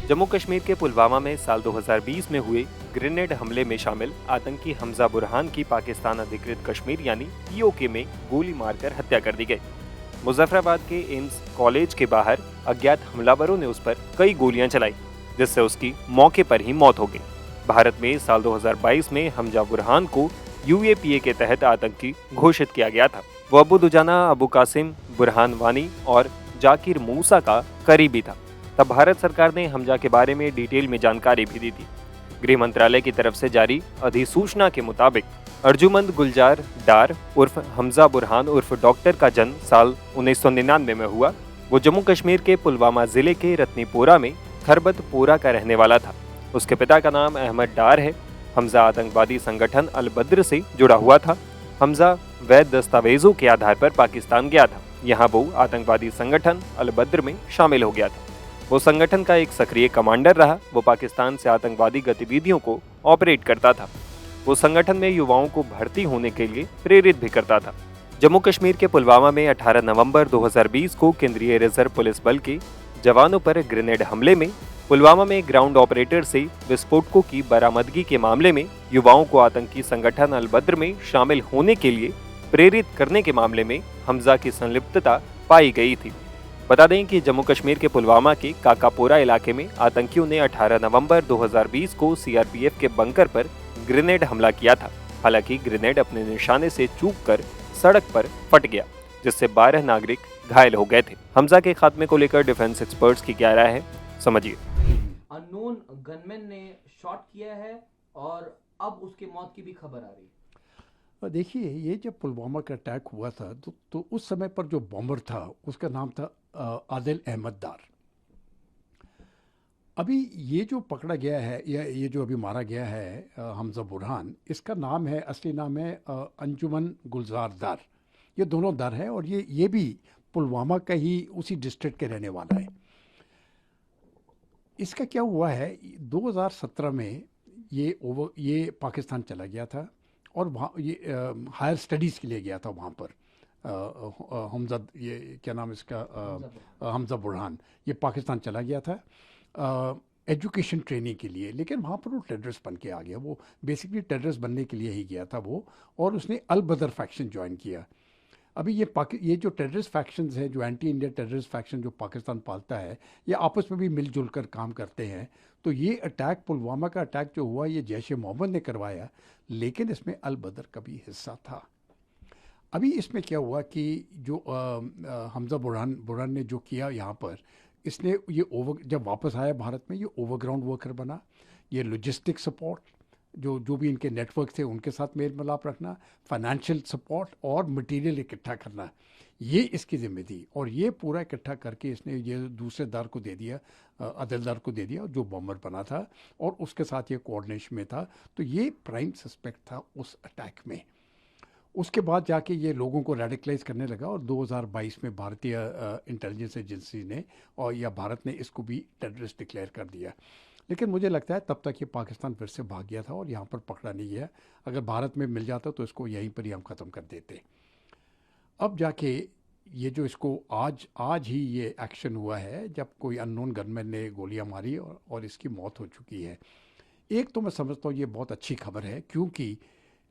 जम्मू कश्मीर के पुलवामा में साल 2020 में हुए ग्रेनेड हमले में शामिल आतंकी हमजा बुरहान की पाकिस्तान अधिकृत कश्मीर यानी पीओके में गोली मारकर हत्या कर दी गई। मुजफ्फराबाद के एम्स कॉलेज के बाहर अज्ञात हमलावरों ने उस पर कई गोलियां चलाई, जिससे उसकी मौके पर ही मौत हो गई। भारत में साल 2022 में हमजा बुरहान को यूएपीए के तहत आतंकी घोषित किया गया था। वो अबू दुजाना, अबू कासिम, बुरहान वानी और जाकिर मूसा का करीबी था। तब भारत सरकार ने हमजा के बारे में डिटेल में जानकारी भी दी थी। गृह मंत्रालय की तरफ से जारी अधिसूचना के मुताबिक अर्जुमंद गुलजार डार उर्फ हमजा बुरहान उर्फ डॉक्टर का जन्म साल 1999 में हुआ। वो जम्मू कश्मीर के पुलवामा जिले के रत्नीपोरा में खरबतपोरा का रहने वाला था। उसके पिता का नाम अहमद डार है। हमजा आतंकवादी संगठन अल बद्र से जुड़ा हुआ था। हमजा वैध दस्तावेजों के आधार पर पाकिस्तान गया था। यहाँ वो आतंकवादी संगठन अल बद्र में शामिल हो गया था। वो संगठन का एक सक्रिय कमांडर रहा। वो पाकिस्तान से आतंकवादी गतिविधियों को ऑपरेट करता था। वो संगठन में युवाओं को भर्ती होने के लिए प्रेरित भी करता था। जम्मू कश्मीर के पुलवामा में 18 नवंबर 2020 को केंद्रीय रिजर्व पुलिस बल के जवानों पर ग्रेनेड हमले में पुलवामा में ग्राउंड ऑपरेटर से विस्फोटकों की बरामदगी के मामले में युवाओं को आतंकी संगठन अल बद्र में शामिल होने के लिए प्रेरित करने के मामले में हमजा की संलिप्तता पाई गई थी। बता दें कि जम्मू कश्मीर के पुलवामा के काकापोरा इलाके में आतंकियों ने 18 नवंबर 2020 को सीआरपीएफ के बंकर पर ग्रेनेड हमला किया था। हालांकि ग्रेनेड अपने निशाने से चूक कर सड़क पर फट गया, जिससे 12 नागरिक घायल हो गए थे। हमजा के खात्मे को लेकर डिफेंस एक्सपर्ट्स की क्या राय है, समझिए। अननोन गनमैन ने शॉट किया है और अब उसके मौत की भी खबर आ रही है। देखिए, ये जब पुलवामा का अटैक हुआ था तो उस समय पर जो बॉम्बर था उसका नाम था आदिल अहमद डार। अभी ये जो पकड़ा गया है या ये जो अभी मारा गया है हमजा बुरहान, इसका नाम है, असली नाम है अंजुमन गुलजार डार। ये दोनों डार हैं और ये भी पुलवामा का ही उसी डिस्ट्रिक्ट के रहने वाला है। इसका क्या हुआ है, 2017 में ये पाकिस्तान चला गया था और वहाँ ये हायर स्टडीज़ के लिए गया था वहाँ पर। हमजा, ये क्या नाम इसका, हमजा बुरहान, ये पाकिस्तान चला गया था एजुकेशन ट्रेनिंग के लिए। लेकिन वहाँ पर वो टेररिस्ट बन के आ गया। वो बेसिकली टेररिस्ट बनने के लिए ही गया था वो, और उसने अल बदर फैक्शन ज्वाइन किया। अभी ये जो टेररिस्ट फैक्शंस हैं, जो एंटी इंडिया टेररिस्ट फैक्शन जो पाकिस्तान पालता है, ये आपस में भी मिलजुल कर काम करते हैं। तो ये अटैक, पुलवामा का अटैक जो हुआ, ये जैश ए मोहम्मद ने करवाया, लेकिन इसमें अल बदर का भी हिस्सा था। अभी इसमें क्या हुआ कि जो हमजा बुरहान ने जो किया यहाँ पर, इसने जब वापस आया भारत में, ये ओवरग्राउंड वर्कर बना। ये लॉजिस्टिक सपोर्ट, जो भी इनके नेटवर्क थे उनके साथ मेल मिलाप रखना, फाइनेंशियल सपोर्ट और मटेरियल इकट्ठा करना, ये इसकी जिम्मे थी। और ये पूरा इकट्ठा करके इसने ये दूसरे दार को दे दिया, अदलदार को दे दिया, जो बॉम्बर बना था, और उसके साथ ये कोऑर्डिनेशन में था। तो ये प्राइम सस्पेक्ट था उस अटैक में। उसके बाद जाके ये लोगों को रेडिकलाइज करने लगा और 2022 में भारतीय इंटेलिजेंस एजेंसी ने या भारत ने इसको भी टेररिस्ट डिक्लेयर कर दिया। लेकिन मुझे लगता है तब तक ये पाकिस्तान फिर से भाग गया था और यहाँ पर पकड़ा नहीं गया। अगर भारत में मिल जाता तो इसको यहीं पर ही हम ख़त्म कर देते। अब जाके ये जो इसको आज ही ये एक्शन हुआ है, जब कोई अननोन गनमैन ने गोलियां मारी और इसकी मौत हो चुकी है। एक तो मैं समझता हूँ ये बहुत अच्छी खबर है, क्योंकि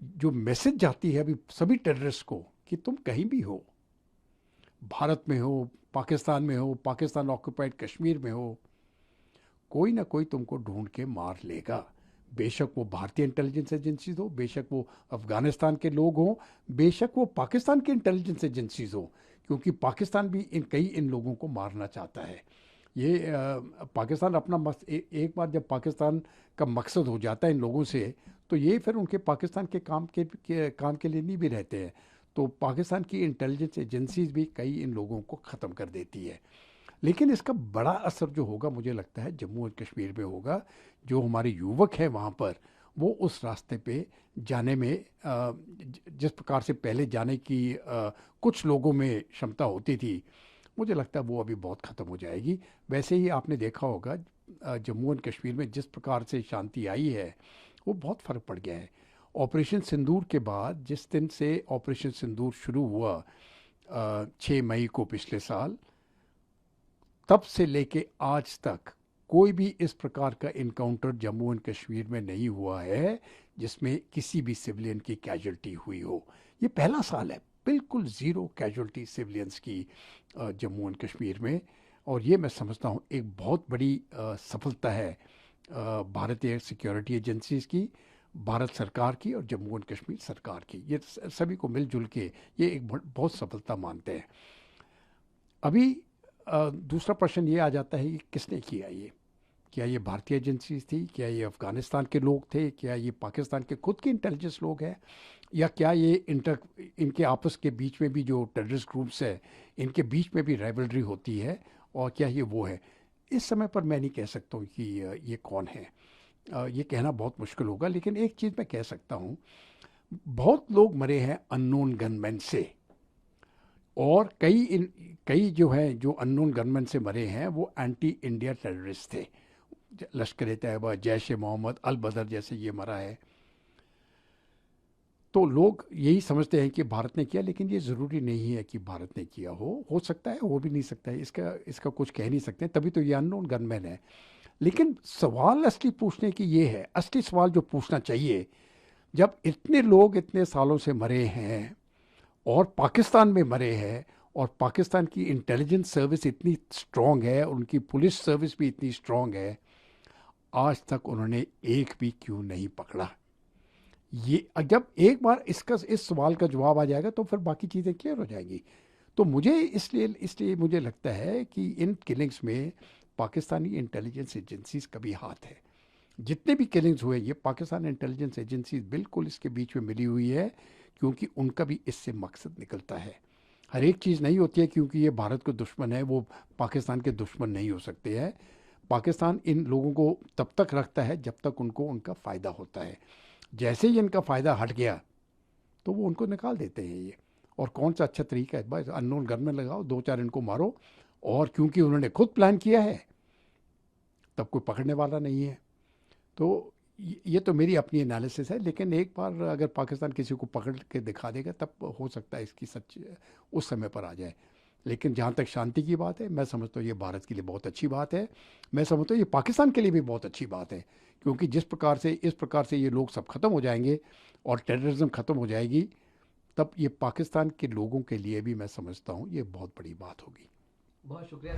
जो मैसेज जाती है अभी सभी टेररिस्ट को कि तुम कहीं भी हो, भारत में हो, पाकिस्तान में हो, पाकिस्तान ऑक्युपाइड कश्मीर में हो, कोई ना कोई तुमको ढूंढ के मार लेगा। बेशक वो भारतीय इंटेलिजेंस एजेंसीज हो, बेशक वो अफगानिस्तान के लोग हों, बेशक वो पाकिस्तान के इंटेलिजेंस एजेंसीज हो, क्योंकि पाकिस्तान भी इन लोगों को मारना चाहता है। ये पाकिस्तान अपना एक बार जब पाकिस्तान का मकसद हो जाता है इन लोगों से, तो ये फिर उनके पाकिस्तान के काम के लिए नहीं भी रहते हैं। तो पाकिस्तान की इंटेलिजेंस एजेंसीज भी कई इन लोगों को ख़त्म कर देती है। लेकिन इसका बड़ा असर जो होगा, मुझे लगता है जम्मू और कश्मीर में होगा। जो हमारे युवक हैं वहाँ पर, वो उस रास्ते पे जाने में जिस प्रकार से पहले जाने की कुछ लोगों में क्षमता होती थी, मुझे लगता है वो अभी बहुत ख़त्म हो जाएगी। वैसे ही आपने देखा होगा जम्मू और कश्मीर में जिस प्रकार से शांति आई है, वो बहुत फ़र्क पड़ गया है। ऑपरेशन सिंदूर के बाद, जिस दिन से ऑपरेशन सिंदूर शुरू हुआ 6 मई को पिछले साल, तब से लेके आज तक कोई भी इस प्रकार का इनकाउंटर जम्मू एंड कश्मीर में नहीं हुआ है जिसमें किसी भी सिविलियन की कैजुअल्टी हुई हो। ये पहला साल है बिल्कुल ज़ीरो कैजुअल्टी सिविलियंस की जम्मू एंड कश्मीर में, और ये मैं समझता हूँ एक बहुत बड़ी सफलता है भारतीय सिक्योरिटी एजेंसीज की, भारत सरकार की और जम्मू एंड कश्मीर सरकार की। ये सभी को मिलजुल के ये एक बहुत सफलता मानते हैं। अभी दूसरा प्रश्न ये आ जाता है कि किसने किया ये? क्या ये भारतीय एजेंसीज थी? क्या ये अफ़गानिस्तान के लोग थे? क्या ये पाकिस्तान के खुद के इंटेलिजेंस लोग हैं? या क्या ये इनके आपस के बीच में भी जो टेररिस्ट ग्रुप्स है इनके बीच में भी राइवलरी होती है, और क्या ये वो है? इस समय पर मैं नहीं कह सकता हूँ कि ये कौन है। ये कहना बहुत मुश्किल होगा, लेकिन एक चीज़ मैं कह सकता हूँ, बहुत लोग मरे हैं अननोन गनमैन से, और कई जो हैं जो अननोन गनमैन से मरे हैं वो एंटी इंडिया टेररिस्ट थे। लश्कर तैयबा, जैश ए मोहम्मद, अल बदर जैसे ये मरा है। तो लोग यही समझते हैं कि भारत ने किया, लेकिन ये ज़रूरी नहीं है कि भारत ने किया हो सकता है, हो भी नहीं सकता है, इसका कुछ कह नहीं सकते, तभी तो ये अननोन गनमैन है। लेकिन सवाल असली पूछने की ये है, असली सवाल जो पूछना चाहिए, जब इतने लोग इतने सालों से मरे हैं और पाकिस्तान में मरे हैं, और पाकिस्तान की इंटेलिजेंस सर्विस इतनी स्ट्रॉन्ग है और उनकी पुलिस सर्विस भी इतनी स्ट्रॉन्ग है, आज तक उन्होंने एक भी क्यों नहीं पकड़ा? ये जब एक बार इस सवाल का जवाब आ जाएगा तो फिर बाकी चीज़ें क्लियर हो जाएंगी। तो मुझे इसलिए मुझे लगता है कि इन किलिंग्स में पाकिस्तानी इंटेलिजेंस एजेंसीज का भी हाथ है। जितने भी किलिंग्स हुए ये पाकिस्तान इंटेलिजेंस एजेंसीज बिल्कुल इसके बीच में मिली हुई है, क्योंकि उनका भी इससे मकसद निकलता है। हर एक चीज़ नहीं होती है क्योंकि ये भारत के दुश्मन है वो पाकिस्तान के दुश्मन नहीं हो सकते हैं। पाकिस्तान इन लोगों को तब तक रखता है जब तक उनको उनका फ़ायदा होता है। जैसे ही इनका फ़ायदा हट गया तो वो उनको निकाल देते हैं ये। और कौन सा अच्छा तरीका है? बस अननोन गनमैन लगाओ, 2-4 इनको मारो, और क्योंकि उन्होंने खुद प्लान किया है तब कोई पकड़ने वाला नहीं है। तो ये तो मेरी अपनी एनालिसिस है, लेकिन एक बार अगर पाकिस्तान किसी को पकड़ के दिखा देगा तब हो सकता है इसकी सच उस समय पर आ जाए। लेकिन जहाँ तक शांति की बात है, मैं समझता हूँ ये भारत के लिए बहुत अच्छी बात है। मैं समझता हूँ ये पाकिस्तान के लिए भी बहुत अच्छी बात है, क्योंकि इस प्रकार से ये लोग सब ख़त्म हो जाएंगे और टेररिज्म ख़त्म हो जाएगी, तब ये पाकिस्तान के लोगों के लिए भी मैं समझता हूँ ये बहुत बड़ी बात होगी। बहुत शुक्रिया।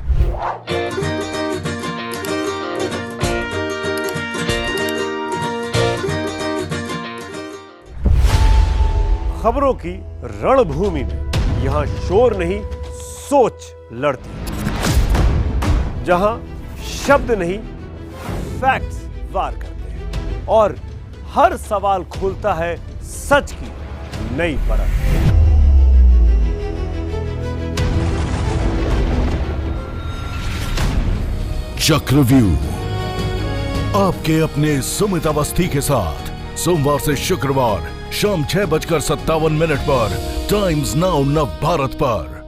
खबरों की रणभूमि में यहां शोर नहीं सोच लड़ती है, जहां शब्द नहीं फैक्ट्स वार करते हैं और हर सवाल खोलता है सच की नई परत। चक्रव्यूह आपके अपने सुमित अवस्थी के साथ सोमवार से शुक्रवार शाम 6:57 पर टाइम्स नाउ नव भारत पर।